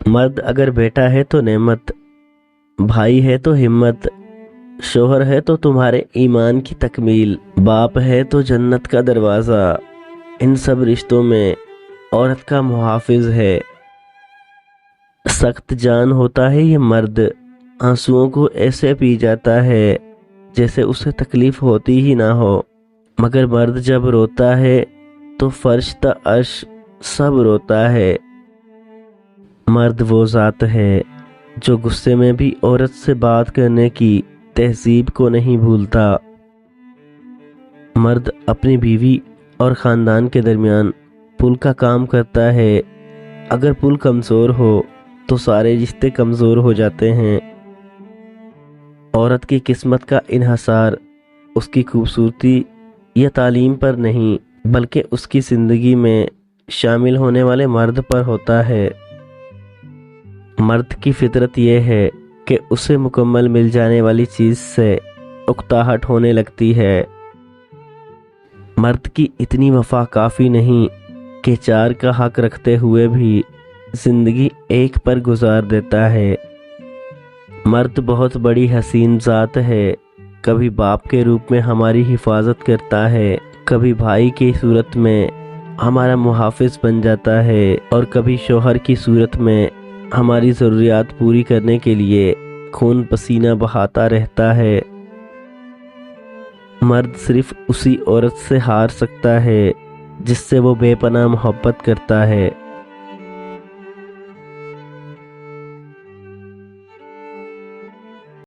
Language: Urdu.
مرد اگر بیٹا ہے تو نعمت، بھائی ہے تو ہمت، شوہر ہے تو تمہارے ایمان کی تکمیل، باپ ہے تو جنت کا دروازہ۔ ان سب رشتوں میں عورت کا محافظ ہے۔ سخت جان ہوتا ہے یہ مرد، آنسوؤں کو ایسے پی جاتا ہے جیسے اسے تکلیف ہوتی ہی نہ ہو، مگر مرد جب روتا ہے تو فرش تا عرش سب روتا ہے۔ مرد وہ ذات ہے جو غصے میں بھی عورت سے بات کرنے کی تہذیب کو نہیں بھولتا۔ مرد اپنی بیوی اور خاندان کے درمیان پل کا کام کرتا ہے۔ اگر پل کمزور ہو تو سارے رشتے کمزور ہو جاتے ہیں۔ عورت کی قسمت کا انحصار اس کی خوبصورتی یا تعلیم پر نہیں، بلکہ اس کی زندگی میں شامل ہونے والے مرد پر ہوتا ہے۔ مرد کی فطرت یہ ہے کہ اسے مکمل مل جانے والی چیز سے اکتاہٹ ہونے لگتی ہے۔ مرد کی اتنی وفا کافی نہیں کہ چار کا حق رکھتے ہوئے بھی زندگی ایک پر گزار دیتا ہے۔ مرد بہت بڑی حسین ذات ہے، کبھی باپ کے روپ میں ہماری حفاظت کرتا ہے، کبھی بھائی کی صورت میں ہمارا محافظ بن جاتا ہے، اور کبھی شوہر کی صورت میں ہماری ضروریات پوری کرنے کے لیے خون پسینہ بہاتا رہتا ہے۔ مرد صرف اسی عورت سے ہار سکتا ہے جس سے وہ بے پناہ محبت کرتا ہے۔